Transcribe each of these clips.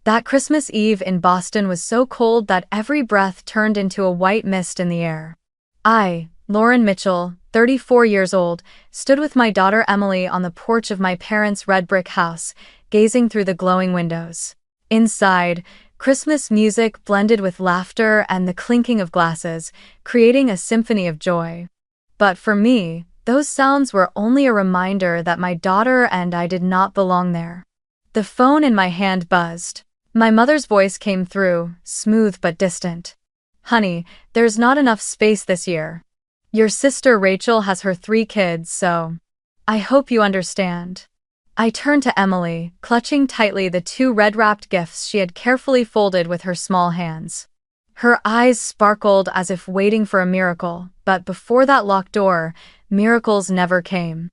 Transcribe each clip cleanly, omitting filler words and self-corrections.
That Christmas Eve in Boston was so cold that every breath turned into a white mist in the air. I, Lauren Mitchell, 34 years old, stood with my daughter Emily on the porch of my parents' red brick house, gazing through the glowing windows. Inside, Christmas music blended with laughter and the clinking of glasses, creating a symphony of joy. But for me, those sounds were only a reminder that my daughter and I did not belong there. The phone in my hand buzzed. My mother's voice came through, smooth but distant. "Honey, there's not enough space this year. Your sister Rachel has her 3 kids, so I hope you understand." I turned to Emily, clutching tightly the 2 red-wrapped gifts she had carefully folded with her small hands. Her eyes sparkled as if waiting for a miracle, but before that locked door, miracles never came.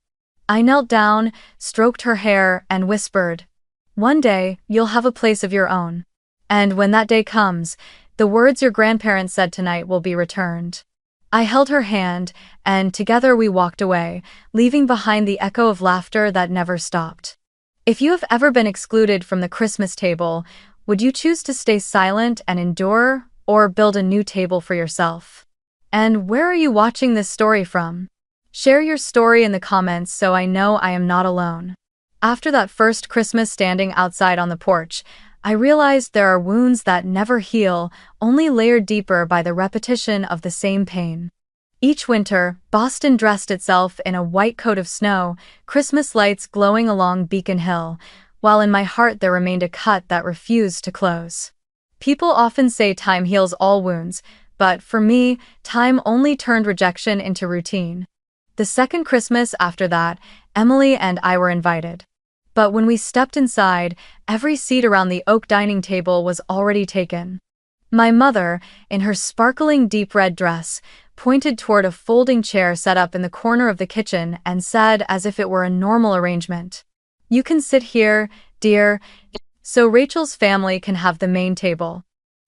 I knelt down, stroked her hair, and whispered, "One day, you'll have a place of your own. And when that day comes, the words your grandparents said tonight will be returned." I held her hand, and together we walked away, leaving behind the echo of laughter that never stopped. If you have ever been excluded from the Christmas table, would you choose to stay silent and endure, or build a new table for yourself? And where are you watching this story from? Share your story in the comments so I know I am not alone. After that first Christmas standing outside on the porch, I realized there are wounds that never heal, only layered deeper by the repetition of the same pain. Each winter, Boston dressed itself in a white coat of snow, Christmas lights glowing along Beacon Hill, while in my heart there remained a cut that refused to close. People often say time heals all wounds, but for me, time only turned rejection into routine. The second Christmas after that, Emily and I were invited. But when we stepped inside, every seat around the oak dining table was already taken. My mother, in her sparkling deep red dress, pointed toward a folding chair set up in the corner of the kitchen and said as if it were a normal arrangement, "You can sit here, dear, so Rachel's family can have the main table.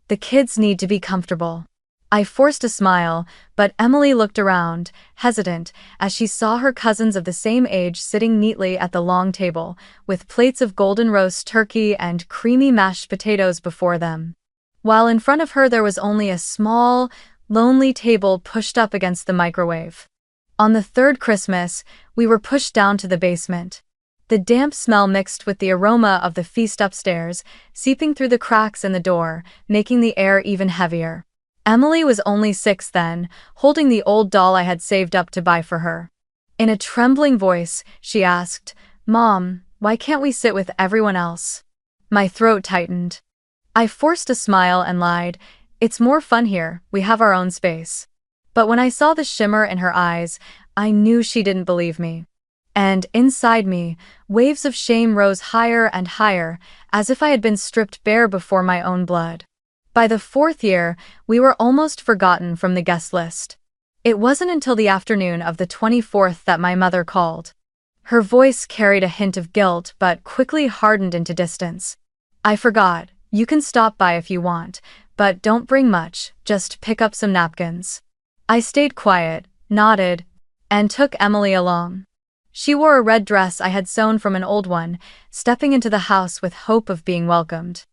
The kids need to be comfortable." I forced a smile, but Emily looked around, hesitant, as she saw her cousins of the same age sitting neatly at the long table, with plates of golden roast turkey and creamy mashed potatoes before them. While in front of her there was only a small, lonely table pushed up against the microwave. On the third Christmas, we were pushed down to the basement. The damp smell mixed with the aroma of the feast upstairs, seeping through the cracks in the door, making the air even heavier. Emily was only 6 then, holding the old doll I had saved up to buy for her. In a trembling voice, she asked, "Mom, why can't we sit with everyone else?" My throat tightened. I forced a smile and lied, "It's more fun here, we have our own space." But when I saw the shimmer in her eyes, I knew she didn't believe me. And inside me, waves of shame rose higher and higher, as if I had been stripped bare before my own blood. By the 4th year, we were almost forgotten from the guest list. It wasn't until the afternoon of the 24th that my mother called. Her voice carried a hint of guilt but quickly hardened into distance. "I forgot, you can stop by if you want, but don't bring much, just pick up some napkins." I stayed quiet, nodded, and took Emily along. She wore a red dress I had sewn from an old one, stepping into the house with hope of being welcomed.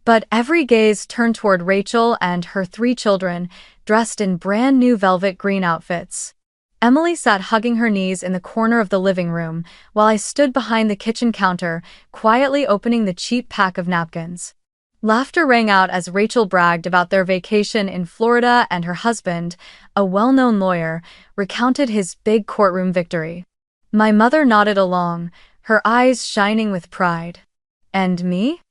But every gaze turned toward Rachel and her 3 children, dressed in brand new velvet green outfits. Emily sat hugging her knees in the corner of the living room, while I stood behind the kitchen counter, quietly opening the cheap pack of napkins. Laughter rang out as Rachel bragged about their vacation in Florida, and her husband, a well-known lawyer, recounted his big courtroom victory. My mother nodded along, her eyes shining with pride. And me?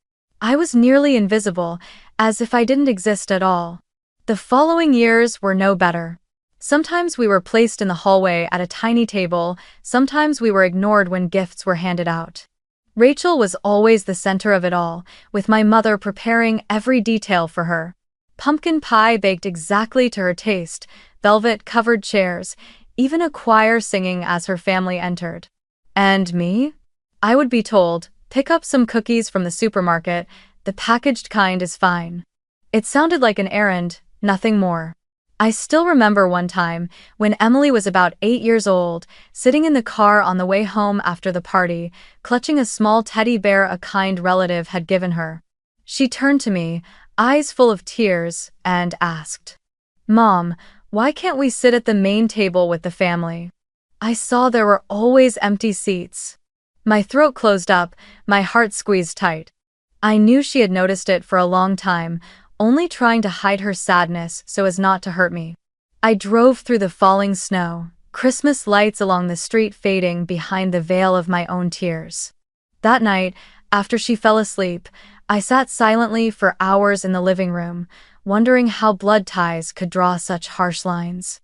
I was nearly invisible, as if I didn't exist at all. The following years were no better. Sometimes we were placed in the hallway at a tiny table, sometimes we were ignored when gifts were handed out. Rachel was always the center of it all, with my mother preparing every detail for her. Pumpkin pie baked exactly to her taste, velvet-covered chairs, even a choir singing as her family entered. And me? I would be told, "Pick up some cookies from the supermarket, the packaged kind is fine." It sounded like an errand, nothing more. I still remember one time, when Emily was about 8 years old, sitting in the car on the way home after the party, clutching a small teddy bear a kind relative had given her. She turned to me, eyes full of tears, and asked, "Mom, why can't we sit at the main table with the family?" I saw there were always empty seats. My throat closed up, my heart squeezed tight. I knew she had noticed it for a long time, only trying to hide her sadness so as not to hurt me. I drove through the falling snow, Christmas lights along the street fading behind the veil of my own tears. That night, after she fell asleep, I sat silently for hours in the living room, wondering how blood ties could draw such harsh lines.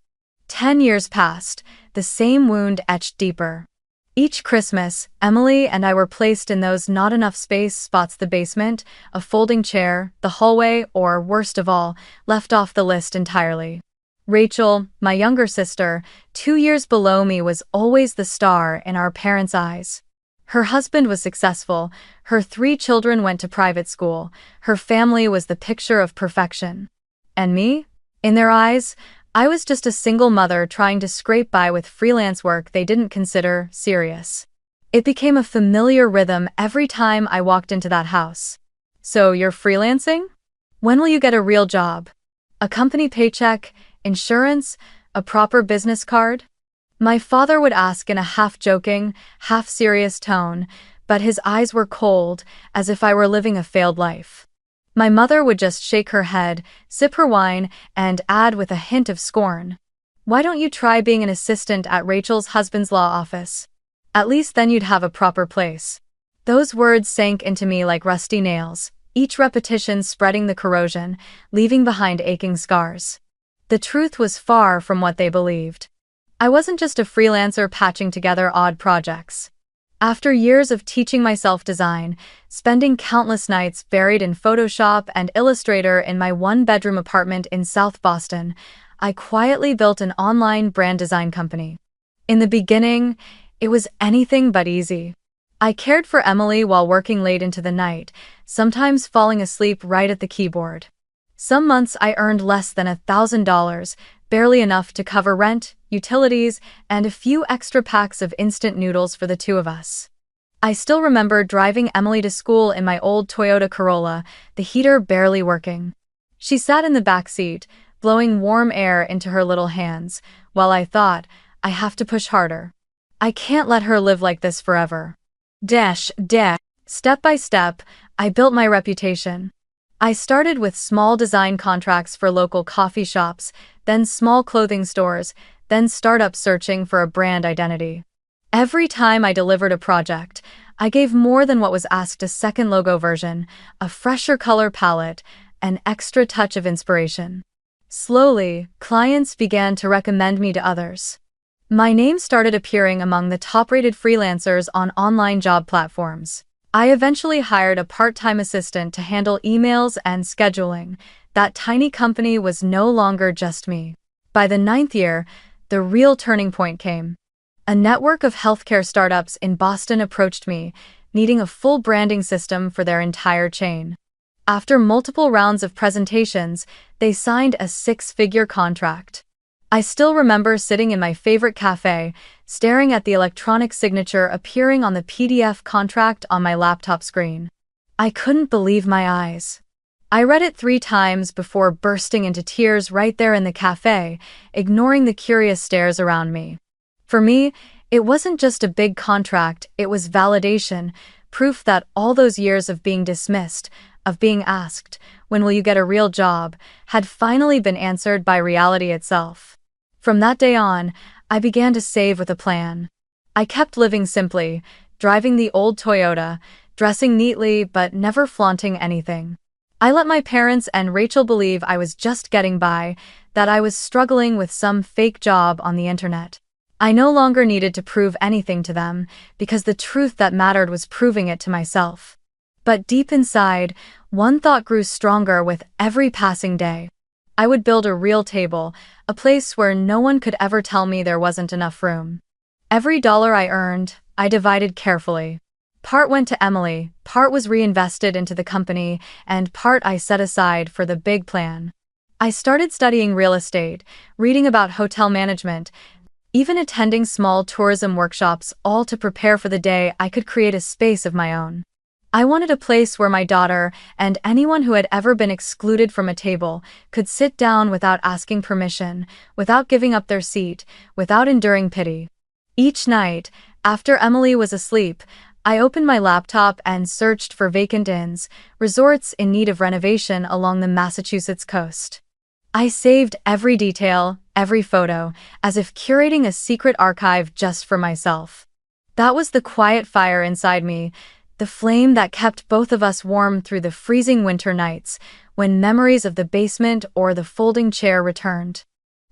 10 years passed, the same wound etched deeper. Each Christmas, Emily and I were placed in those not enough space spots: the basement, a folding chair, the hallway, or, worst of all, left off the list entirely. Rachel, my younger sister, 2 years below me, was always the star in our parents' eyes. Her husband was successful, her 3 children went to private school, her family was the picture of perfection. And me? In their eyes, I was just a single mother trying to scrape by with freelance work they didn't consider serious. It became a familiar rhythm every time I walked into that house. "So you're freelancing? When will you get a real job? A company paycheck, insurance, a proper business card?" My father would ask in a half-joking, half-serious tone, but his eyes were cold, as if I were living a failed life. My mother would just shake her head, sip her wine, and add with a hint of scorn, "Why don't you try being an assistant at Rachel's husband's law office? At least then you'd have a proper place." Those words sank into me like rusty nails, each repetition spreading the corrosion, leaving behind aching scars. The truth was far from what they believed. I wasn't just a freelancer patching together odd projects. After years of teaching myself design, spending countless nights buried in Photoshop and Illustrator in my one-bedroom apartment in South Boston, I quietly built an online brand design company. In the beginning, it was anything but easy. I cared for Emily while working late into the night, sometimes falling asleep right at the keyboard. Some months I earned less than $1,000, barely enough to cover rent, utilities, and a few extra packs of instant noodles for the 2 of us. I still remember driving Emily to school in my old Toyota Corolla, the heater barely working. She sat in the back seat, blowing warm air into her little hands, while I thought, I have to push harder. I can't let her live like this forever. Dash. Step by step, I built my reputation. I started with small design contracts for local coffee shops, then small clothing stores, then startups searching for a brand identity. Every time I delivered a project, I gave more than what was asked: a second logo version, a fresher color palette, an extra touch of inspiration. Slowly, clients began to recommend me to others. My name started appearing among the top-rated freelancers on online job platforms. I eventually hired a part-time assistant to handle emails and scheduling. That tiny company was no longer just me. By the 9th year, the real turning point came. A network of healthcare startups in Boston approached me, needing a full branding system for their entire chain. After multiple rounds of presentations, they signed a 6-figure contract. I still remember sitting in my favorite cafe, staring at the electronic signature appearing on the PDF contract on my laptop screen. I couldn't believe my eyes. I read it 3 times before bursting into tears right there in the cafe, ignoring the curious stares around me. For me, it wasn't just a big contract, it was validation, proof that all those years of being dismissed, of being asked, "When will you get a real job?" had finally been answered by reality itself. From that day on, I began to save with a plan. I kept living simply, driving the old Toyota, dressing neatly but never flaunting anything. I let my parents and Rachel believe I was just getting by, that I was struggling with some fake job on the internet. I no longer needed to prove anything to them, because the truth that mattered was proving it to myself. But deep inside, one thought grew stronger with every passing day. I would build a real table, a place where no one could ever tell me there wasn't enough room. Every dollar I earned, I divided carefully. Part went to Emily, part was reinvested into the company, and part I set aside for the big plan. I started studying real estate, reading about hotel management, even attending small tourism workshops, all to prepare for the day I could create a space of my own. I wanted a place where my daughter, and anyone who had ever been excluded from a table, could sit down without asking permission, without giving up their seat, without enduring pity. Each night, after Emily was asleep, I opened my laptop and searched for vacant inns, resorts in need of renovation along the Massachusetts coast. I saved every detail, every photo, as if curating a secret archive just for myself. That was the quiet fire inside me, the flame that kept both of us warm through the freezing winter nights, when memories of the basement or the folding chair returned.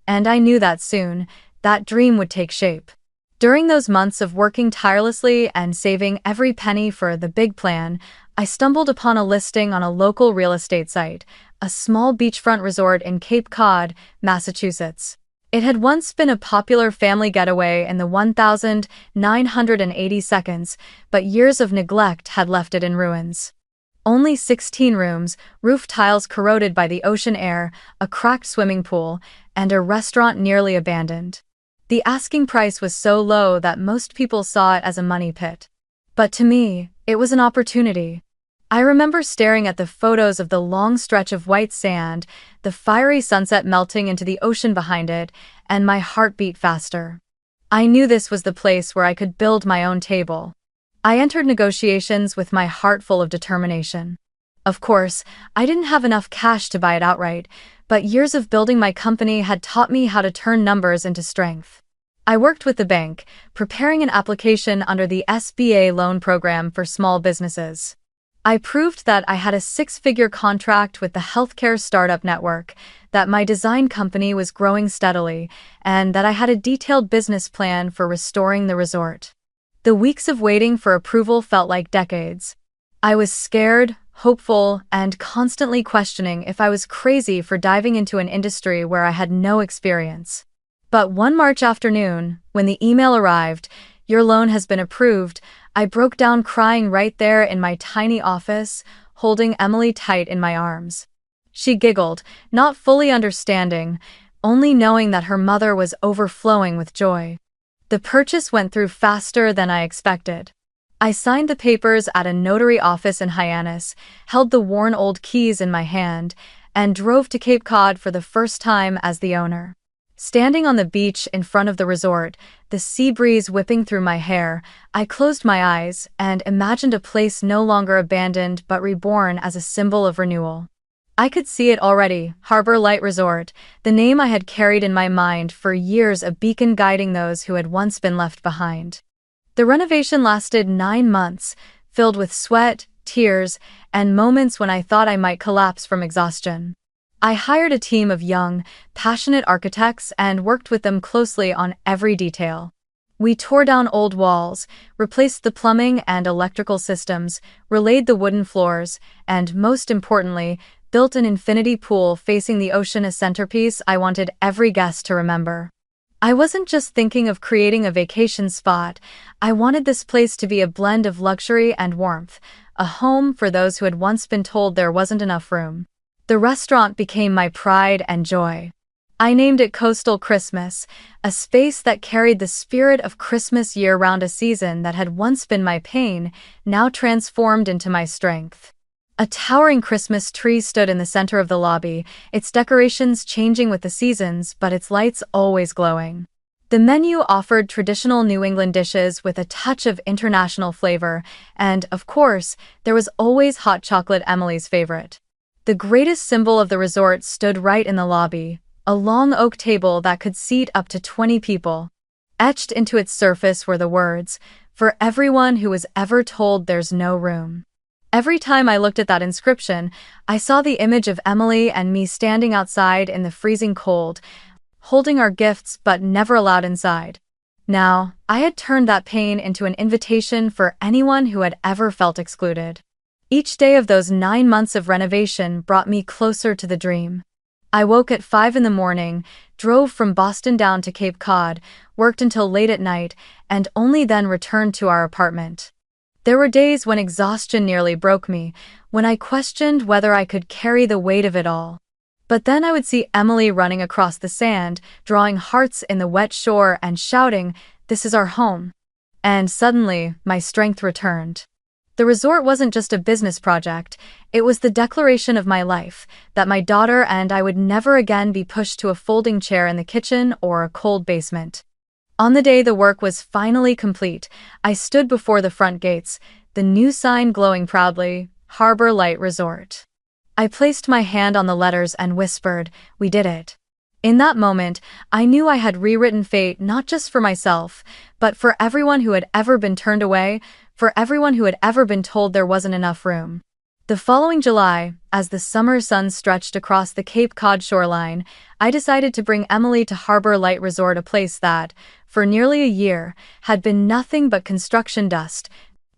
And I knew that soon, that dream would take shape. During those months of working tirelessly and saving every penny for the big plan, I stumbled upon a listing on a local real estate site, a small beachfront resort in Cape Cod, Massachusetts. It had once been a popular family getaway in the 1,980 seconds, but years of neglect had left it in ruins. Only 16 rooms, roof tiles corroded by the ocean air, a cracked swimming pool, and a restaurant nearly abandoned. The asking price was so low that most people saw it as a money pit. But to me, it was an opportunity. I remember staring at the photos of the long stretch of white sand, the fiery sunset melting into the ocean behind it, and my heart beat faster. I knew this was the place where I could build my own table. I entered negotiations with my heart full of determination. Of course, I didn't have enough cash to buy it outright, but years of building my company had taught me how to turn numbers into strength. I worked with the bank, preparing an application under the SBA loan program for small businesses. I proved that I had a six-figure contract with the healthcare startup network, that my design company was growing steadily, and that I had a detailed business plan for restoring the resort. The weeks of waiting for approval felt like decades. I was scared, hopeful, and constantly questioning if I was crazy for diving into an industry where I had no experience. But one March afternoon, when the email arrived, "Your loan has been approved," I broke down crying right there in my tiny office, holding Emily tight in my arms. She giggled, not fully understanding, only knowing that her mother was overflowing with joy. The purchase went through faster than I expected. I signed the papers at a notary office in Hyannis, held the worn old keys in my hand, and drove to Cape Cod for the first time as the owner. Standing on the beach in front of the resort, the sea breeze whipping through my hair, I closed my eyes and imagined a place no longer abandoned but reborn as a symbol of renewal. I could see it already, Harbor Light Resort, the name I had carried in my mind for years, a beacon guiding those who had once been left behind. The renovation lasted 9 months, filled with sweat, tears, and moments when I thought I might collapse from exhaustion. I hired a team of young, passionate architects and worked with them closely on every detail. We tore down old walls, replaced the plumbing and electrical systems, relaid the wooden floors, and, most importantly, built an infinity pool facing the ocean, a centerpiece I wanted every guest to remember. I wasn't just thinking of creating a vacation spot, I wanted this place to be a blend of luxury and warmth, a home for those who had once been told there wasn't enough room. The restaurant became my pride and joy. I named it Coastal Christmas, a space that carried the spirit of Christmas year-round, a season that had once been my pain, now transformed into my strength. A towering Christmas tree stood in the center of the lobby, its decorations changing with the seasons but its lights always glowing. The menu offered traditional New England dishes with a touch of international flavor, and, of course, there was always hot chocolate, Emily's favorite. The greatest symbol of the resort stood right in the lobby, a long oak table that could seat up to 20 people. Etched into its surface were the words, "For everyone who was ever told there's no room." Every time I looked at that inscription, I saw the image of Emily and me standing outside in the freezing cold, holding our gifts but never allowed inside. Now, I had turned that pain into an invitation for anyone who had ever felt excluded. Each day of those 9 months of renovation brought me closer to the dream. I woke at 5 in the morning, drove from Boston down to Cape Cod, worked until late at night, and only then returned to our apartment. There were days when exhaustion nearly broke me, when I questioned whether I could carry the weight of it all. But then I would see Emily running across the sand, drawing hearts in the wet shore and shouting, "This is our home." And suddenly, my strength returned. The resort wasn't just a business project, it was the declaration of my life, that my daughter and I would never again be pushed to a folding chair in the kitchen or a cold basement. On the day the work was finally complete, I stood before the front gates, the new sign glowing proudly, Harbor Light Resort. I placed my hand on the letters and whispered, "We did it." In that moment, I knew I had rewritten fate not just for myself, but for everyone who had ever been turned away, for everyone who had ever been told there wasn't enough room. The following July, as the summer sun stretched across the Cape Cod shoreline, I decided to bring Emily to Harbor Light Resort, a place that, for nearly a year, had been nothing but construction dust,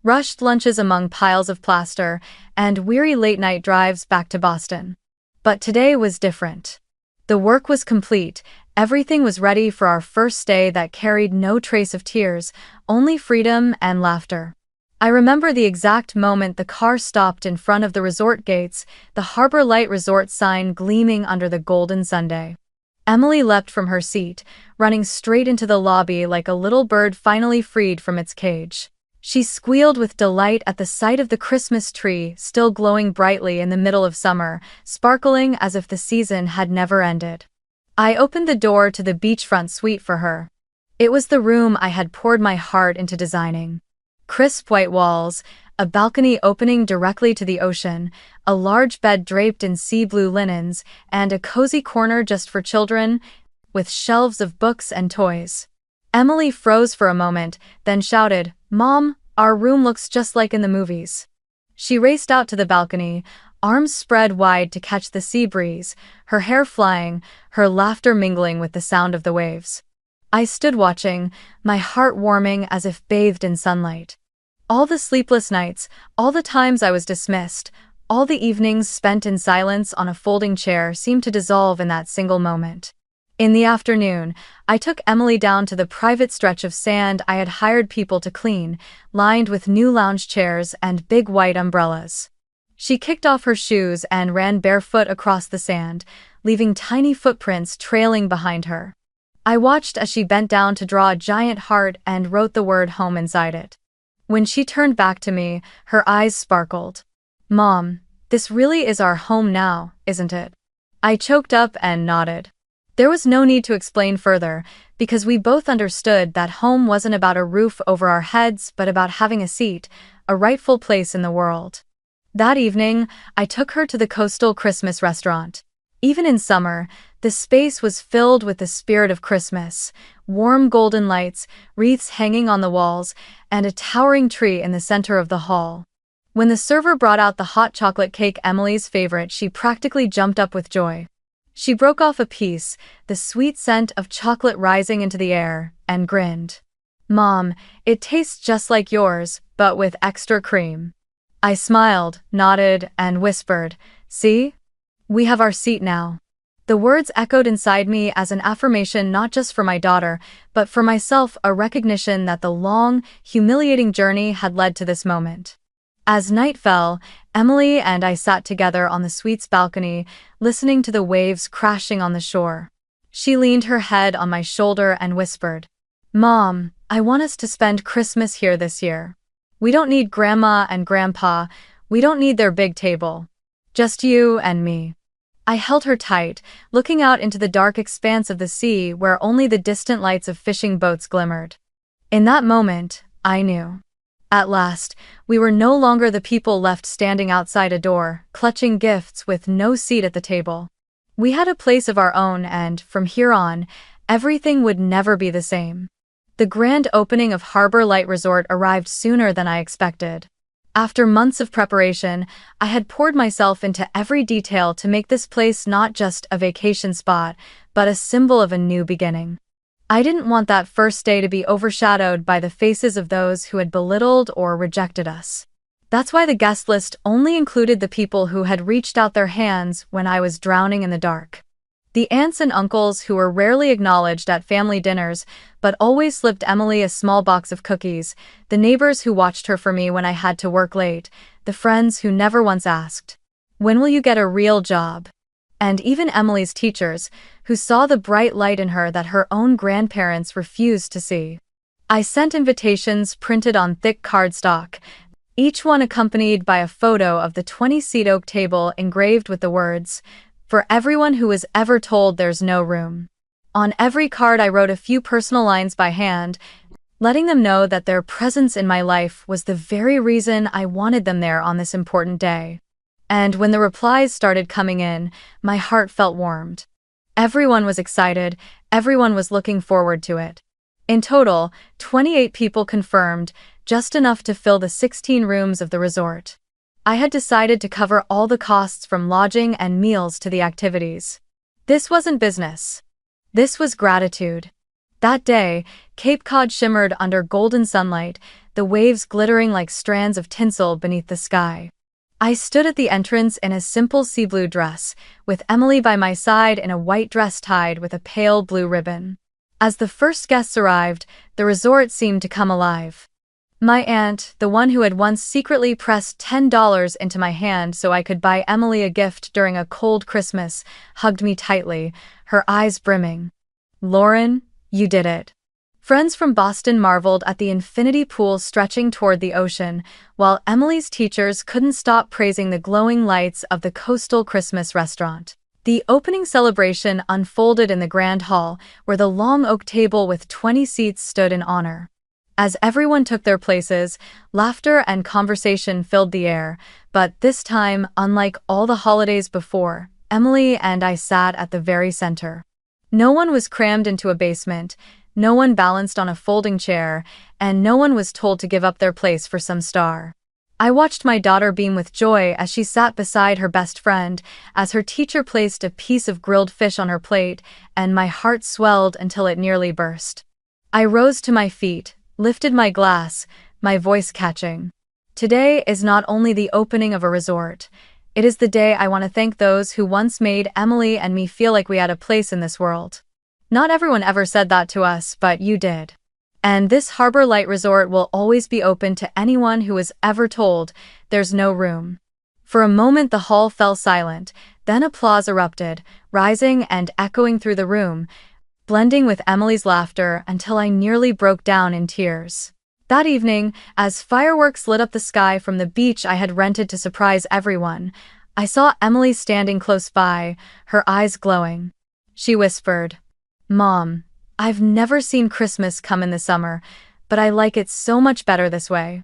rushed lunches among piles of plaster, and weary late-night drives back to Boston. But today was different. The work was complete, everything was ready for our first stay that carried no trace of tears, only freedom and laughter. I remember the exact moment the car stopped in front of the resort gates, the Harbor Light Resort sign gleaming under the golden sundae. Emily leapt from her seat, running straight into the lobby like a little bird finally freed from its cage. She squealed with delight at the sight of the Christmas tree still glowing brightly in the middle of summer, sparkling as if the season had never ended. I opened the door to the beachfront suite for her. It was the room I had poured my heart into designing. Crisp white walls, a balcony opening directly to the ocean, a large bed draped in sea blue linens, and a cozy corner just for children, with shelves of books and toys. Emily froze for a moment, then shouted, "Mom, our room looks just like in the movies." She raced out to the balcony, arms spread wide to catch the sea breeze, her hair flying, her laughter mingling with the sound of the waves. I stood watching, my heart warming as if bathed in sunlight. All the sleepless nights, all the times I was dismissed, all the evenings spent in silence on a folding chair seemed to dissolve in that single moment. In the afternoon, I took Emily down to the private stretch of sand I had hired people to clean, lined with new lounge chairs and big white umbrellas. She kicked off her shoes and ran barefoot across the sand, leaving tiny footprints trailing behind her. I watched as she bent down to draw a giant heart and wrote the word home inside it. When she turned back to me, her eyes sparkled. "Mom, this really is our home now, isn't it?" I choked up and nodded. There was no need to explain further, because we both understood that home wasn't about a roof over our heads but about having a seat, a rightful place in the world. That evening, I took her to the coastal Christmas restaurant. Even in summer, the space was filled with the spirit of Christmas, warm golden lights, wreaths hanging on the walls, and a towering tree in the center of the hall. When the server brought out the hot chocolate cake, Emily's favorite, she practically jumped up with joy. She broke off a piece, the sweet scent of chocolate rising into the air, and grinned. "Mom, it tastes just like yours, but with extra cream." I smiled, nodded, and whispered, "See? We have our seat now." The words echoed inside me as an affirmation not just for my daughter, but for myself, a recognition that the long, humiliating journey had led to this moment. As night fell, Emily and I sat together on the suite's balcony, listening to the waves crashing on the shore. She leaned her head on my shoulder and whispered, "Mom, I want us to spend Christmas here this year. We don't need Grandma and Grandpa, we don't need their big table. Just you and me." I held her tight, looking out into the dark expanse of the sea where only the distant lights of fishing boats glimmered. In that moment, I knew. At last, we were no longer the people left standing outside a door, clutching gifts with no seat at the table. We had a place of our own, and, from here on, everything would never be the same. The grand opening of Harbor Light Resort arrived sooner than I expected. After months of preparation, I had poured myself into every detail to make this place not just a vacation spot, but a symbol of a new beginning. I didn't want that first day to be overshadowed by the faces of those who had belittled or rejected us. That's why the guest list only included the people who had reached out their hands when I was drowning in the dark. The aunts and uncles who were rarely acknowledged at family dinners, but always slipped Emily a small box of cookies, the neighbors who watched her for me when I had to work late, the friends who never once asked, "When will you get a real job?" And even Emily's teachers, who saw the bright light in her that her own grandparents refused to see. I sent invitations printed on thick cardstock, each one accompanied by a photo of the 20-seat oak table engraved with the words, "For everyone who was ever told there's no room." On every card I wrote a few personal lines by hand, letting them know that their presence in my life was the very reason I wanted them there on this important day. And when the replies started coming in, my heart felt warmed. Everyone was excited, everyone was looking forward to it. In total, 28 people confirmed, just enough to fill the 16 rooms of the resort. I had decided to cover all the costs from lodging and meals to the activities. This wasn't business. This was gratitude. That day, Cape Cod shimmered under golden sunlight, the waves glittering like strands of tinsel beneath the sky. I stood at the entrance in a simple sea blue dress, with Emily by my side in a white dress tied with a pale blue ribbon. As the first guests arrived, the resort seemed to come alive. My aunt, the one who had once secretly pressed $10 into my hand so I could buy Emily a gift during a cold Christmas, hugged me tightly, her eyes brimming. "Lauren, you did it." Friends from Boston marveled at the infinity pool stretching toward the ocean, while Emily's teachers couldn't stop praising the glowing lights of the coastal Christmas restaurant. The opening celebration unfolded in the grand hall, where the long oak table with 20 seats stood in honor. As everyone took their places, laughter and conversation filled the air, but this time, unlike all the holidays before, Emily and I sat at the very center. No one was crammed into a basement, no one balanced on a folding chair, and no one was told to give up their place for some star. I watched my daughter beam with joy as she sat beside her best friend, as her teacher placed a piece of grilled fish on her plate, and my heart swelled until it nearly burst. I rose to my feet, lifted my glass, my voice catching. Today is not only the opening of a resort. It is the day I want to thank those who once made Emily and me feel like we had a place in this world. Not everyone ever said that to us, but you did. And this Harbor Light Resort will always be open to anyone who was ever told there's no room. For a moment the hall fell silent, then applause erupted, rising and echoing through the room, blending with Emily's laughter until I nearly broke down in tears. That evening, as fireworks lit up the sky from the beach I had rented to surprise everyone, I saw Emily standing close by, her eyes glowing. She whispered, "Mom, I've never seen Christmas come in the summer, but I like it so much better this way.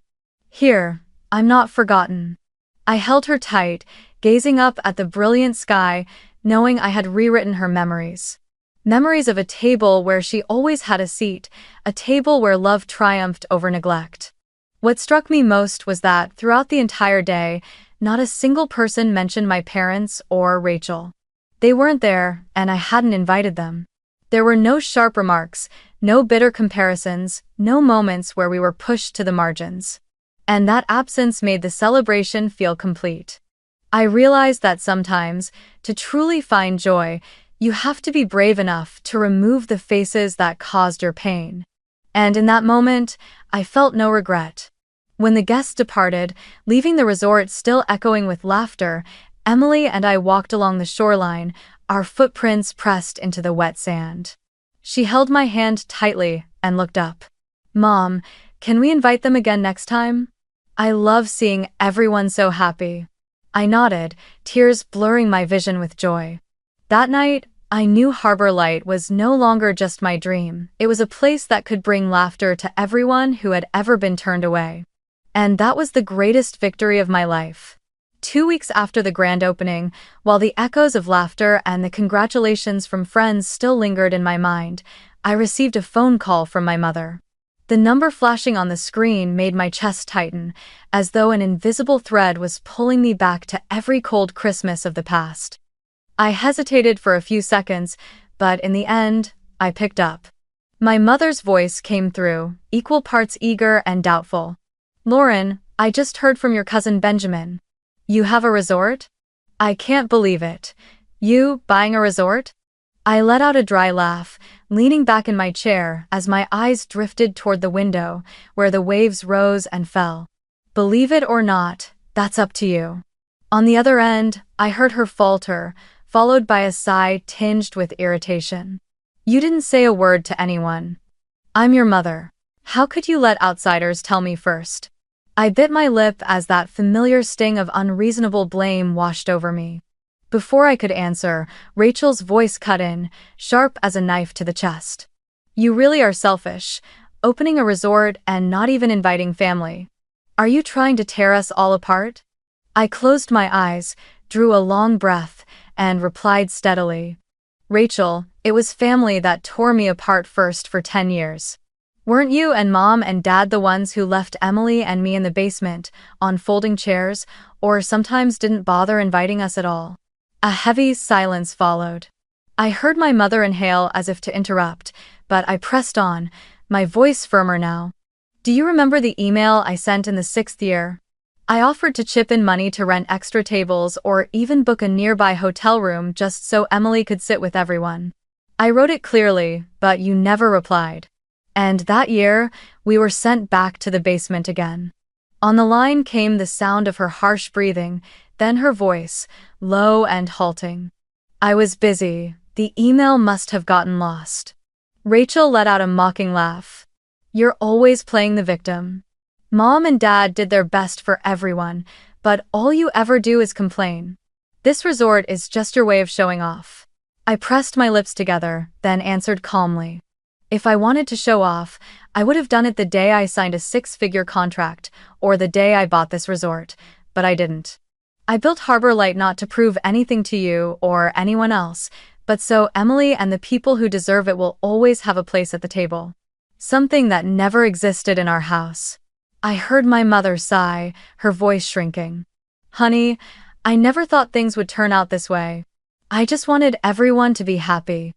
Here, I'm not forgotten." I held her tight, gazing up at the brilliant sky, knowing I had rewritten her memories. Memories of a table where she always had a seat, a table where love triumphed over neglect. What struck me most was that, throughout the entire day, not a single person mentioned my parents or Rachel. They weren't there, and I hadn't invited them. There were no sharp remarks, no bitter comparisons, no moments where we were pushed to the margins. And that absence made the celebration feel complete. I realized that sometimes, to truly find joy, you have to be brave enough to remove the faces that caused your pain. And in that moment, I felt no regret. When the guests departed, leaving the resort still echoing with laughter, Emily and I walked along the shoreline, our footprints pressed into the wet sand. She held my hand tightly and looked up. "Mom, can we invite them again next time? I love seeing everyone so happy." I nodded, tears blurring my vision with joy. That night, I knew Harbor Light was no longer just my dream. It was a place that could bring laughter to everyone who had ever been turned away. And that was the greatest victory of my life. 2 weeks after the grand opening, while the echoes of laughter and the congratulations from friends still lingered in my mind, I received a phone call from my mother. The number flashing on the screen made my chest tighten, as though an invisible thread was pulling me back to every cold Christmas of the past. I hesitated for a few seconds, but in the end, I picked up. My mother's voice came through, equal parts eager and doubtful. "Lauren, I just heard from your cousin Benjamin. You have a resort? I can't believe it. You buying a resort?" I let out a dry laugh, leaning back in my chair as my eyes drifted toward the window, where the waves rose and fell. "Believe it or not, that's up to you." On the other end, I heard her falter, followed by a sigh tinged with irritation. "You didn't say a word to anyone. I'm your mother. How could you let outsiders tell me first?" I bit my lip as that familiar sting of unreasonable blame washed over me. Before I could answer, Rachel's voice cut in, sharp as a knife to the chest. You really are selfish, opening a resort and not even inviting family. Are you trying to tear us all apart? I closed my eyes, drew a long breath, and replied steadily. Rachel, it was family that tore me apart first for 10 years. Weren't you and Mom and Dad the ones who left Emily and me in the basement, on folding chairs, or sometimes didn't bother inviting us at all? A heavy silence followed. I heard my mother inhale as if to interrupt, but I pressed on, my voice firmer now. Do you remember the email I sent in the 6th year? I offered to chip in money to rent extra tables or even book a nearby hotel room just so Emily could sit with everyone. I wrote it clearly, but you never replied. And that year, we were sent back to the basement again. On the line came the sound of her harsh breathing, then her voice, low and halting. I was busy. The email must have gotten lost. Rachel let out a mocking laugh. You're always playing the victim. Mom and Dad did their best for everyone, but all you ever do is complain. This resort is just your way of showing off. I pressed my lips together, then answered calmly. If I wanted to show off, I would have done it the day I signed a 6-figure contract, or the day I bought this resort, but I didn't. I built Harbor Light not to prove anything to you or anyone else, but so Emily and the people who deserve it will always have a place at the table. Something that never existed in our house. I heard my mother sigh, her voice shrinking. Honey, I never thought things would turn out this way. I just wanted everyone to be happy.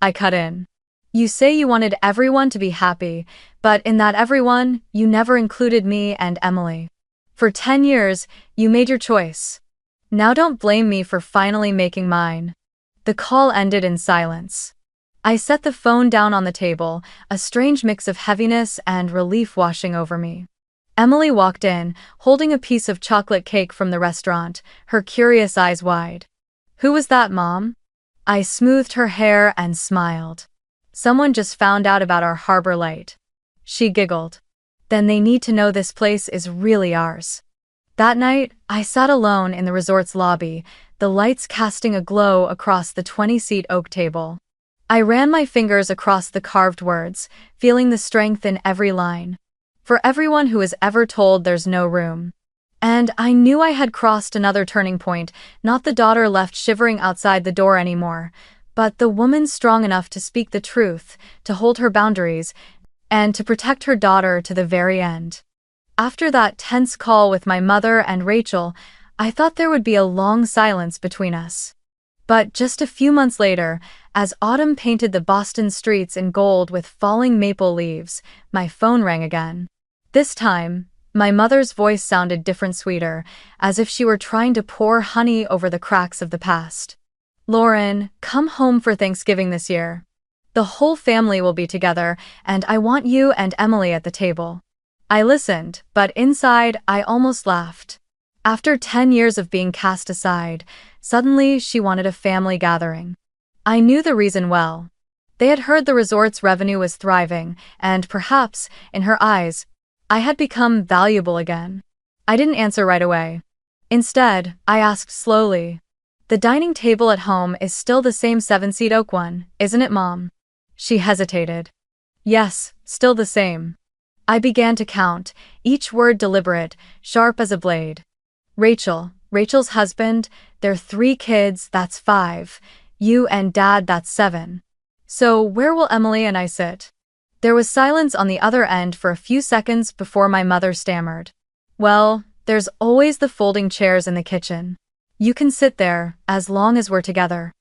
I cut in. You say you wanted everyone to be happy, but in that everyone, you never included me and Emily. For 10 years, you made your choice. Now don't blame me for finally making mine. The call ended in silence. I set the phone down on the table, a strange mix of heaviness and relief washing over me. Emily walked in, holding a piece of chocolate cake from the restaurant, her curious eyes wide. Who was that, Mom? I smoothed her hair and smiled. Someone just found out about our Harbor Light. She giggled. Then they need to know this place is really ours. That night, I sat alone in the resort's lobby, the lights casting a glow across the 20-seat oak table. I ran my fingers across the carved words, feeling the strength in every line. For everyone who is ever told there's no room. And I knew I had crossed another turning point, not the daughter left shivering outside the door anymore, but the woman strong enough to speak the truth, to hold her boundaries, and to protect her daughter to the very end. After that tense call with my mother and Rachel, I thought there would be a long silence between us. But just a few months later, as autumn painted the Boston streets in gold with falling maple leaves, my phone rang again. This time, my mother's voice sounded different, sweeter, as if she were trying to pour honey over the cracks of the past. Lauren, come home for Thanksgiving this year. The whole family will be together, and I want you and Emily at the table. I listened, but inside, I almost laughed. After 10 years of being cast aside, suddenly she wanted a family gathering. I knew the reason well. They had heard the resort's revenue was thriving, and perhaps, in her eyes, I had become valuable again. I didn't answer right away. Instead, I asked slowly, the dining table at home is still the same 7-seat oak one, isn't it, Mom? She hesitated. Yes, still the same. I began to count, each word deliberate, sharp as a blade. Rachel's husband, their 3 kids, that's 5. You and Dad, that's 7. So where will Emily and I sit? There was silence on the other end for a few seconds before my mother stammered. Well, there's always the folding chairs in the kitchen. You can sit there, as long as we're together.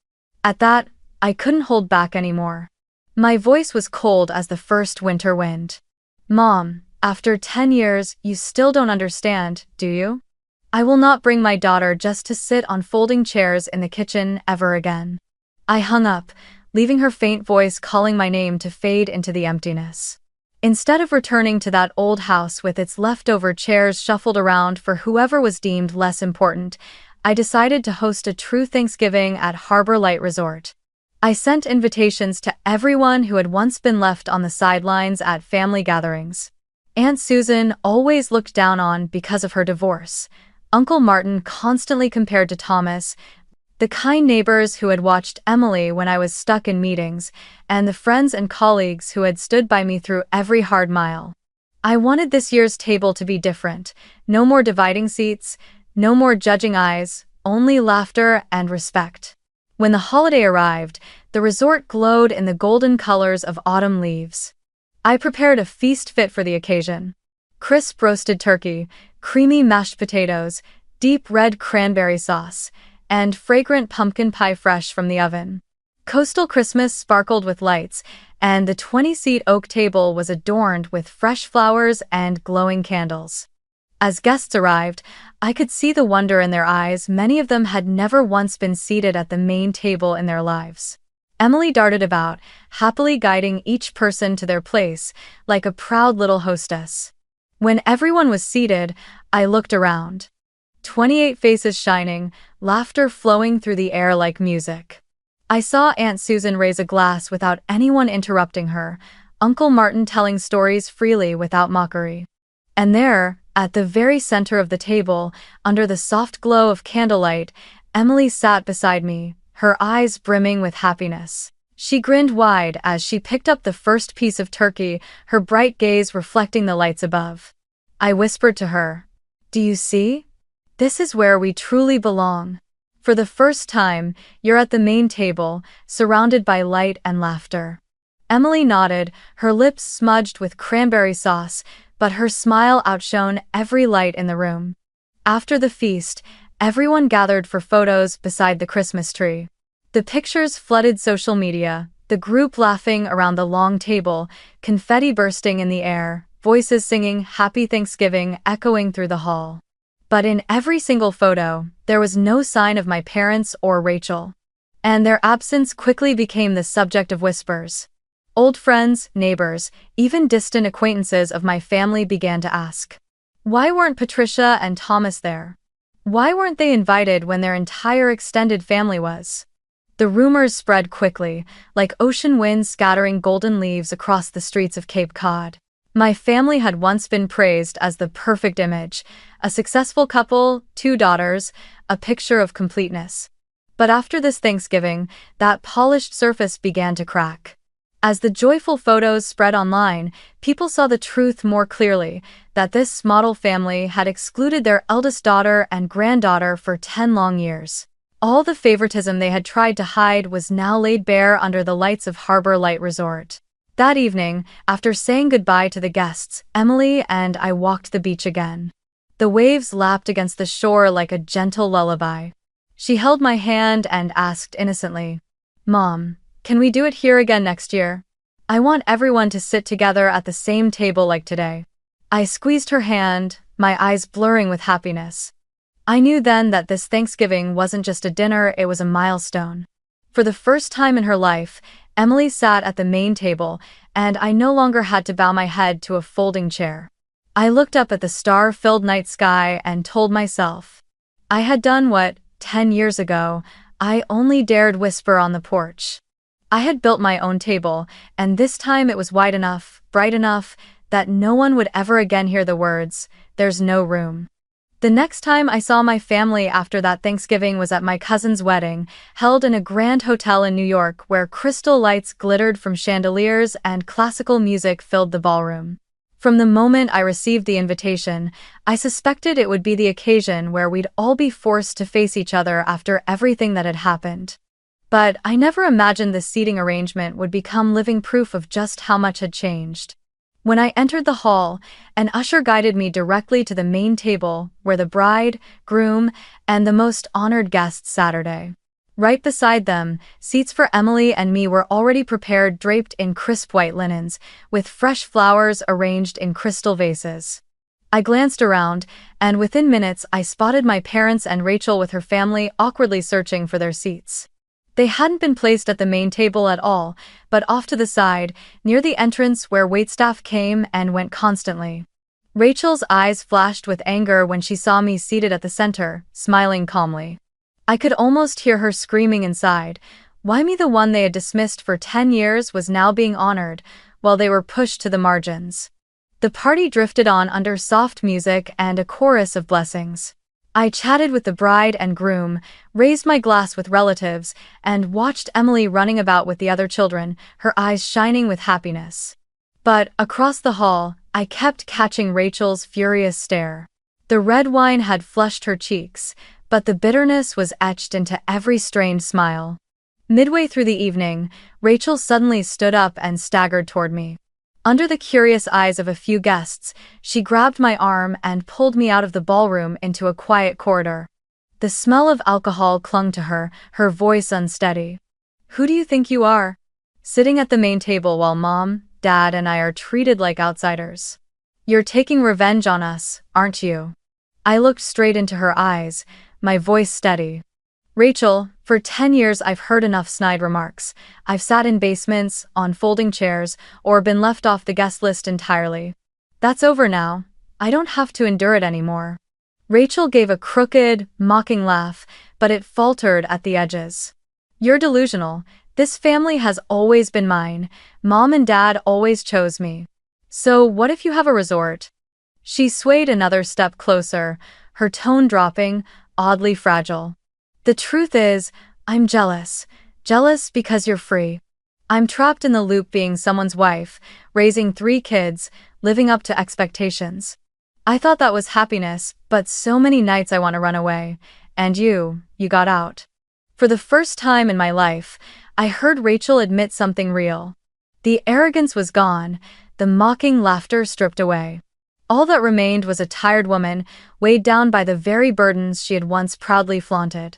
At that, I couldn't hold back anymore. My voice was cold as the first winter wind. Mom, after 10 years, you still don't understand, do you? I will not bring my daughter just to sit on folding chairs in the kitchen ever again. I hung up, leaving her faint voice calling my name to fade into the emptiness. Instead of returning to that old house with its leftover chairs shuffled around for whoever was deemed less important, I decided to host a true Thanksgiving at Harbor Light Resort. I sent invitations to everyone who had once been left on the sidelines at family gatherings. Aunt Susan always looked down on because of her divorce. Uncle Martin constantly compared to Thomas, the kind neighbors who had watched Emily when I was stuck in meetings, and the friends and colleagues who had stood by me through every hard mile. I wanted this year's table to be different. No more dividing seats, no more judging eyes, only laughter and respect. When the holiday arrived, the resort glowed in the golden colors of autumn leaves. I prepared a feast fit for the occasion. Crisp roasted turkey, creamy mashed potatoes, deep red cranberry sauce, and fragrant pumpkin pie fresh from the oven. Coastal Christmas sparkled with lights, and the 20-seat oak table was adorned with fresh flowers and glowing candles. As guests arrived, I could see the wonder in their eyes. Many of them had never once been seated at the main table in their lives. Emily darted about, happily guiding each person to their place, like a proud little hostess. When everyone was seated, I looked around. 28 faces shining, laughter flowing through the air like music. I saw Aunt Susan raise a glass without anyone interrupting her, Uncle Martin telling stories freely without mockery. And there, at the very center of the table, under the soft glow of candlelight, Emily sat beside me, her eyes brimming with happiness. She grinned wide as she picked up the first piece of turkey, her bright gaze reflecting the lights above. I whispered to her, "Do you see? This is where we truly belong. For the first time, you're at the main table, surrounded by light and laughter." Emily nodded, her lips smudged with cranberry sauce, but her smile outshone every light in the room. After the feast, everyone gathered for photos beside the Christmas tree. The pictures flooded social media, the group laughing around the long table, confetti bursting in the air, voices singing Happy Thanksgiving echoing through the hall. But in every single photo, there was no sign of my parents or Rachel. And their absence quickly became the subject of whispers. Old friends, neighbors, even distant acquaintances of my family began to ask, why weren't Patricia and Thomas there? Why weren't they invited when their entire extended family was? The rumors spread quickly, like ocean winds scattering golden leaves across the streets of Cape Cod. My family had once been praised as the perfect image, a successful couple, 2 daughters, a picture of completeness. But after this Thanksgiving, that polished surface began to crack. As the joyful photos spread online, people saw the truth more clearly, that this model family had excluded their eldest daughter and granddaughter for 10 long years. All the favoritism they had tried to hide was now laid bare under the lights of Harbor Light Resort. That evening, after saying goodbye to the guests, Emily and I walked the beach again. The waves lapped against the shore like a gentle lullaby. She held my hand and asked innocently, "Mom, can we do it here again next year? I want everyone to sit together at the same table like today." I squeezed her hand, my eyes blurring with happiness. I knew then that this Thanksgiving wasn't just a dinner, it was a milestone. For the first time in her life, Emily sat at the main table, and I no longer had to bow my head to a folding chair. I looked up at the star-filled night sky and told myself, I had done what, 10 years ago, I only dared whisper on the porch. I had built my own table, and this time it was wide enough, bright enough, that no one would ever again hear the words, "There's no room." The next time I saw my family after that Thanksgiving was at my cousin's wedding, held in a grand hotel in New York where crystal lights glittered from chandeliers and classical music filled the ballroom. From the moment I received the invitation, I suspected it would be the occasion where we'd all be forced to face each other after everything that had happened. But I never imagined this seating arrangement would become living proof of just how much had changed. When I entered the hall, an usher guided me directly to the main table where the bride, groom, and the most honored guests sat. Right beside them, seats for Emily and me were already prepared, draped in crisp white linens, with fresh flowers arranged in crystal vases. I glanced around, and within minutes I spotted my parents and Rachel with her family awkwardly searching for their seats. They hadn't been placed at the main table at all, but off to the side, near the entrance where waitstaff came and went constantly. Rachel's eyes flashed with anger when she saw me seated at the center, smiling calmly. I could almost hear her screaming inside, why me, the one they had dismissed for 10 years was now being honored, while they were pushed to the margins. The party drifted on under soft music and a chorus of blessings. I chatted with the bride and groom, raised my glass with relatives, and watched Emily running about with the other children, her eyes shining with happiness. But, across the hall, I kept catching Rachel's furious stare. The red wine had flushed her cheeks, but the bitterness was etched into every strained smile. Midway through the evening, Rachel suddenly stood up and staggered toward me. Under the curious eyes of a few guests, she grabbed my arm and pulled me out of the ballroom into a quiet corridor. The smell of alcohol clung to her, her voice unsteady. "Who do you think you are? Sitting at the main table while Mom, Dad, and I are treated like outsiders. You're taking revenge on us, aren't you?" I looked straight into her eyes, my voice steady. "Rachel, for 10 years I've heard enough snide remarks. I've sat in basements, on folding chairs, or been left off the guest list entirely. That's over now. I don't have to endure it anymore." Rachel gave a crooked, mocking laugh, but it faltered at the edges. "You're delusional. This family has always been mine. Mom and Dad always chose me. So what if you have a resort?" She swayed another step closer, her tone dropping, oddly fragile. "The truth is, I'm jealous. Jealous because you're free. I'm trapped in the loop being someone's wife, raising 3 kids, living up to expectations. I thought that was happiness, but so many nights I want to run away. And you got out." For the first time in my life, I heard Rachel admit something real. The arrogance was gone, the mocking laughter stripped away. All that remained was a tired woman, weighed down by the very burdens she had once proudly flaunted.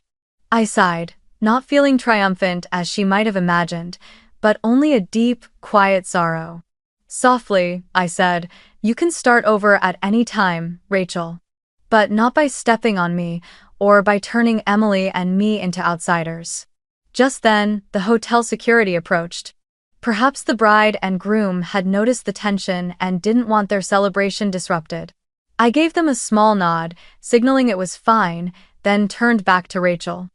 I sighed, not feeling triumphant as she might have imagined, but only a deep, quiet sorrow. Softly, I said, "You can start over at any time, Rachel. But not by stepping on me, or by turning Emily and me into outsiders." Just then, the hotel security approached. Perhaps the bride and groom had noticed the tension and didn't want their celebration disrupted. I gave them a small nod, signaling it was fine, then turned back to Rachel.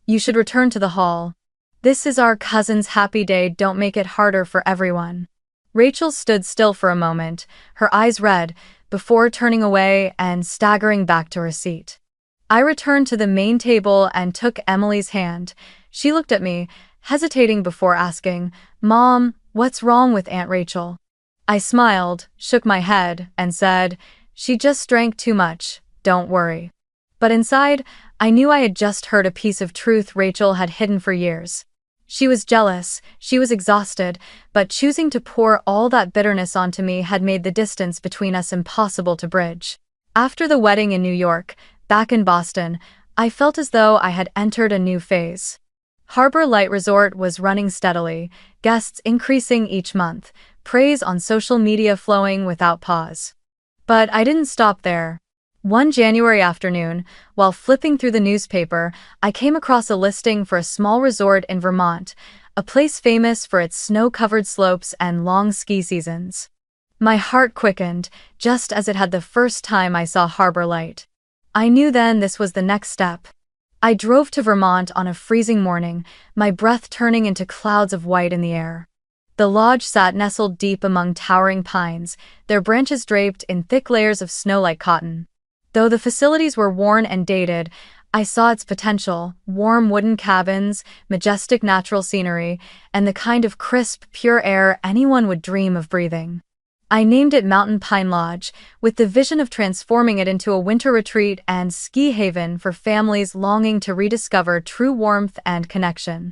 "You should return to the hall. This is our cousin's happy day, don't make it harder for everyone." Rachel stood still for a moment, her eyes red, before turning away and staggering back to her seat. I returned to the main table and took Emily's hand. She looked at me, hesitating before asking, "Mom, what's wrong with Aunt Rachel?" I smiled, shook my head, and said, "She just drank too much, don't worry." But inside, I knew I had just heard a piece of truth Rachel had hidden for years. She was jealous, she was exhausted, but choosing to pour all that bitterness onto me had made the distance between us impossible to bridge. After the wedding in New York, back in Boston, I felt as though I had entered a new phase. Harbor Light Resort was running steadily, guests increasing each month, praise on social media flowing without pause. But I didn't stop there. One January afternoon, while flipping through the newspaper, I came across a listing for a small resort in Vermont, a place famous for its snow-covered slopes and long ski seasons. My heart quickened, just as it had the first time I saw Harbor Light. I knew then this was the next step. I drove to Vermont on a freezing morning, my breath turning into clouds of white in the air. The lodge sat nestled deep among towering pines, their branches draped in thick layers of snow like cotton. Though the facilities were worn and dated, I saw its potential: warm wooden cabins, majestic natural scenery, and the kind of crisp, pure air anyone would dream of breathing. I named it Mountain Pine Lodge, with the vision of transforming it into a winter retreat and ski haven for families longing to rediscover true warmth and connection.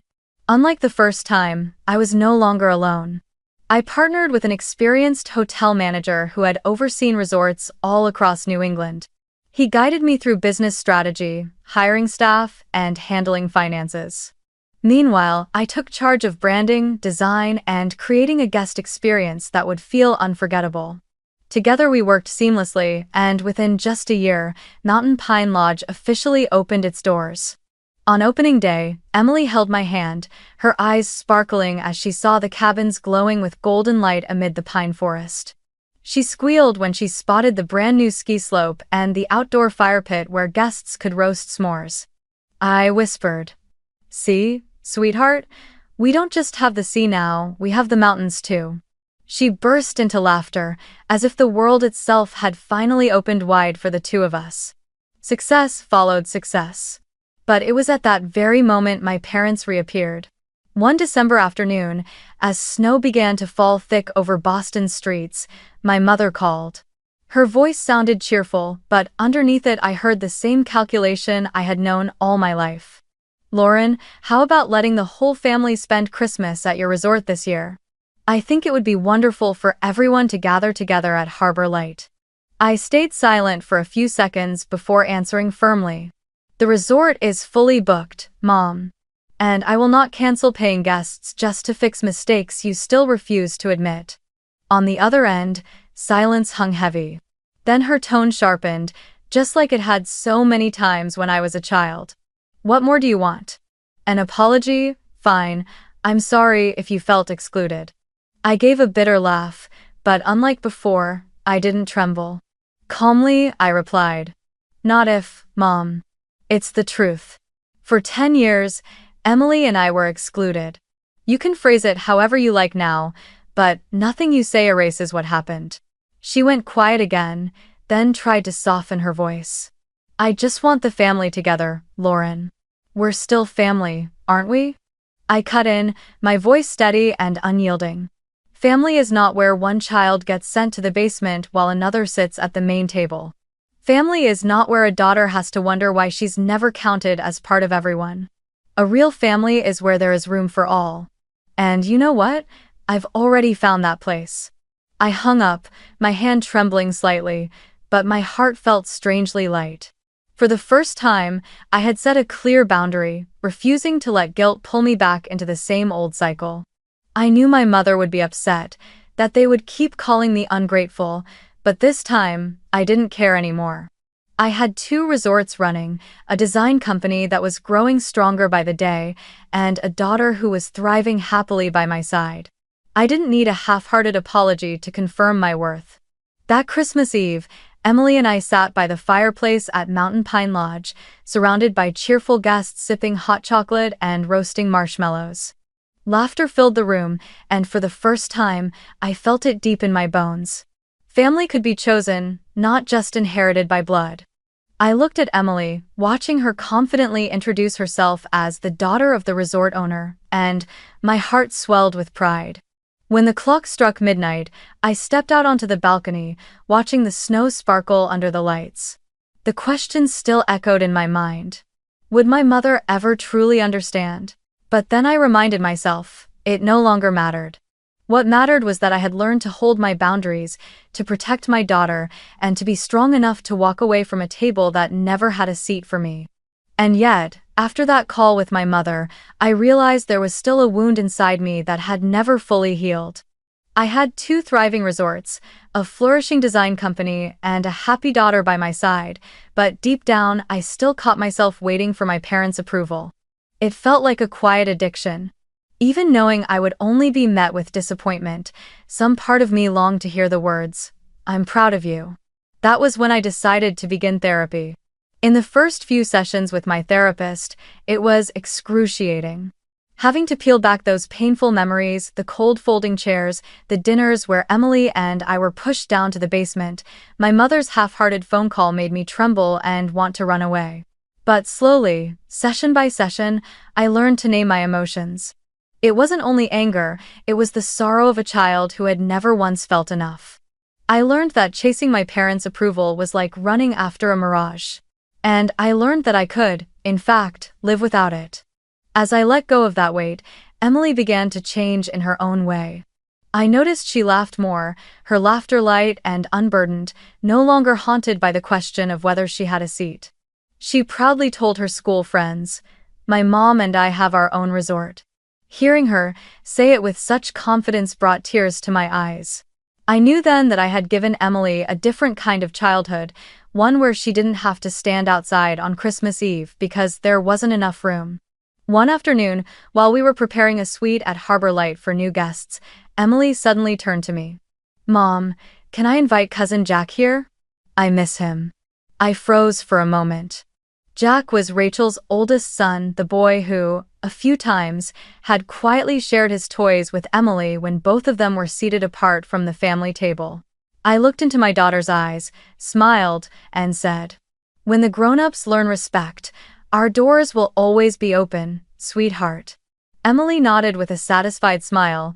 Unlike the first time, I was no longer alone. I partnered with an experienced hotel manager who had overseen resorts all across New England. He guided me through business strategy, hiring staff, and handling finances. Meanwhile, I took charge of branding, design, and creating a guest experience that would feel unforgettable. Together we worked seamlessly, and within just a year, Mountain Pine Lodge officially opened its doors. On opening day, Emily held my hand, her eyes sparkling as she saw the cabins glowing with golden light amid the pine forest. She squealed when she spotted the brand-new ski slope and the outdoor fire pit where guests could roast s'mores. I whispered, "See, sweetheart, we don't just have the sea now, we have the mountains too." She burst into laughter, as if the world itself had finally opened wide for the two of us. Success followed success. But it was at that very moment my parents reappeared. One December afternoon, as snow began to fall thick over Boston's streets, my mother called. Her voice sounded cheerful, but underneath it I heard the same calculation I had known all my life. "Lauren, how about letting the whole family spend Christmas at your resort this year? I think it would be wonderful for everyone to gather together at Harbor Light." I stayed silent for a few seconds before answering firmly. "The resort is fully booked, Mom. And I will not cancel paying guests just to fix mistakes you still refuse to admit." On the other end, silence hung heavy. Then her tone sharpened, just like it had so many times when I was a child. "What more do you want? An apology? Fine. I'm sorry if you felt excluded." I gave a bitter laugh, but unlike before, I didn't tremble. Calmly, I replied, "Not if, Mom. It's the truth. For 10 years, Emily and I were excluded. You can phrase it however you like now, but nothing you say erases what happened." She went quiet again, then tried to soften her voice. "I just want the family together, Lauren. We're still family, aren't we?" I cut in, my voice steady and unyielding. "Family is not where one child gets sent to the basement while another sits at the main table. Family is not where a daughter has to wonder why she's never counted as part of everyone. A real family is where there is room for all. And you know what? I've already found that place." I hung up, my hand trembling slightly, but my heart felt strangely light. For the first time, I had set a clear boundary, refusing to let guilt pull me back into the same old cycle. I knew my mother would be upset, that they would keep calling me ungrateful, but this time, I didn't care anymore. I had 2 resorts running, a design company that was growing stronger by the day, and a daughter who was thriving happily by my side. I didn't need a half-hearted apology to confirm my worth. That Christmas Eve, Emily and I sat by the fireplace at Mountain Pine Lodge, surrounded by cheerful guests sipping hot chocolate and roasting marshmallows. Laughter filled the room, and for the first time, I felt it deep in my bones. Family could be chosen, not just inherited by blood. I looked at Emily, watching her confidently introduce herself as the daughter of the resort owner, and my heart swelled with pride. When the clock struck midnight, I stepped out onto the balcony, watching the snow sparkle under the lights. The question still echoed in my mind. Would my mother ever truly understand? But then I reminded myself, it no longer mattered. What mattered was that I had learned to hold my boundaries, to protect my daughter, and to be strong enough to walk away from a table that never had a seat for me. And yet, after that call with my mother, I realized there was still a wound inside me that had never fully healed. I had 2 thriving resorts, a flourishing design company, and a happy daughter by my side, but deep down, I still caught myself waiting for my parents' approval. It felt like a quiet addiction. Even knowing I would only be met with disappointment, some part of me longed to hear the words, "I'm proud of you." That was when I decided to begin therapy. In the first few sessions with my therapist, it was excruciating. Having to peel back those painful memories, the cold folding chairs, the dinners where Emily and I were pushed down to the basement, my mother's half-hearted phone call made me tremble and want to run away. But slowly, session by session, I learned to name my emotions. It wasn't only anger, it was the sorrow of a child who had never once felt enough. I learned that chasing my parents' approval was like running after a mirage. And I learned that I could, in fact, live without it. As I let go of that weight, Emily began to change in her own way. I noticed she laughed more, her laughter light and unburdened, no longer haunted by the question of whether she had a seat. She proudly told her school friends, "My mom and I have our own resort." Hearing her say it with such confidence brought tears to my eyes. I knew then that I had given Emily a different kind of childhood, one where she didn't have to stand outside on Christmas Eve because there wasn't enough room. One afternoon, while we were preparing a suite at Harbor Light for new guests, Emily suddenly turned to me. "Mom, can I invite cousin Jack here? I miss him." I froze for a moment. Jack was Rachel's oldest son, the boy who, a a few times, had quietly shared his toys with Emily when both of them were seated apart from the family table. I looked into my daughter's eyes, smiled, and said, "When the grown-ups learn respect, our doors will always be open, sweetheart." Emily nodded with a satisfied smile,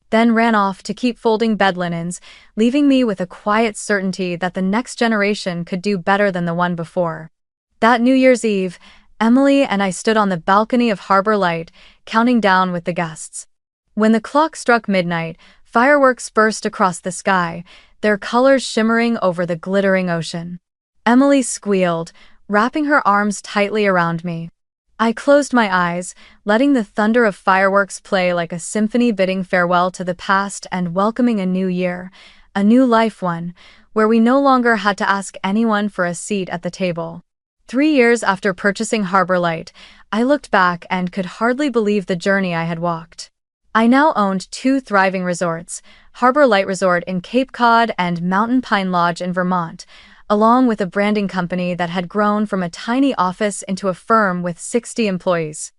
then ran off to keep folding bed linens, leaving me with a quiet certainty that the next generation could do better than the one before. That New Year's Eve, Emily and I stood on the balcony of Harbor Light, counting down with the guests. When the clock struck midnight, fireworks burst across the sky, their colors shimmering over the glittering ocean. Emily squealed, wrapping her arms tightly around me. I closed my eyes, letting the thunder of fireworks play like a symphony bidding farewell to the past and welcoming a new year, a new life one, where we no longer had to ask anyone for a seat at the table. 3 years after purchasing Harbor Light, I looked back and could hardly believe the journey I had walked. I now owned 2 thriving resorts, Harbor Light Resort in Cape Cod and Mountain Pine Lodge in Vermont, along with a branding company that had grown from a tiny office into a firm with 60 employees.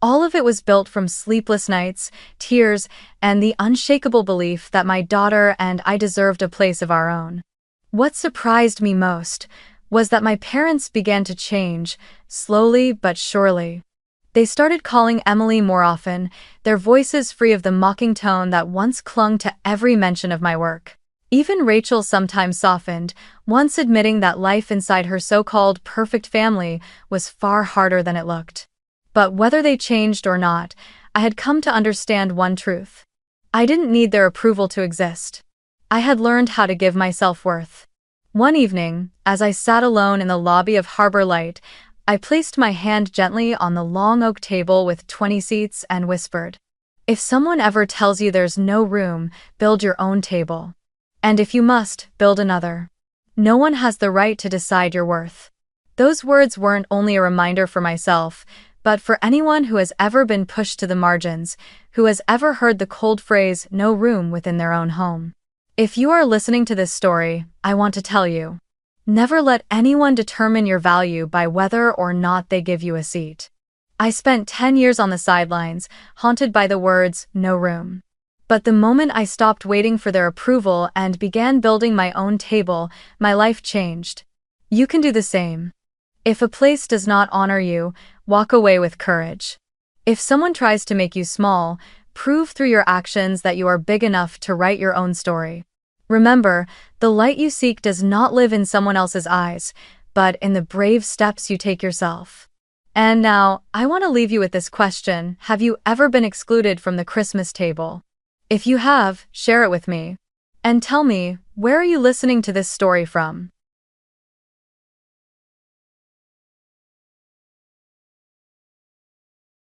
All of it was built from sleepless nights, tears, and the unshakable belief that my daughter and I deserved a place of our own. What surprised me most was that my parents began to change, slowly but surely. They started calling Emily more often, their voices free of the mocking tone that once clung to every mention of my work. Even Rachel sometimes softened, once admitting that life inside her so-called perfect family was far harder than it looked. But whether they changed or not, I had come to understand one truth. I didn't need their approval to exist. I had learned how to give myself worth. One evening, as I sat alone in the lobby of Harbor Light, I placed my hand gently on the long oak table with 20 seats and whispered, "If someone ever tells you there's no room, build your own table. And if you must, build another. No one has the right to decide your worth." Those words weren't only a reminder for myself, but for anyone who has ever been pushed to the margins, who has ever heard the cold phrase, "no room" within their own home. If you are listening to this story, I want to tell you, never let anyone determine your value by whether or not they give you a seat. I spent 10 years on the sidelines, haunted by the words, "no room." But the moment I stopped waiting for their approval and began building my own table, my life changed. You can do the same. If a place does not honor you, walk away with courage. If someone tries to make you small, prove through your actions that you are big enough to write your own story. Remember, the light you seek does not live in someone else's eyes, but in the brave steps you take yourself. And now, I want to leave you with this question: have you ever been excluded from the Christmas table? If you have, share it with me. And tell me, where are you listening to this story from?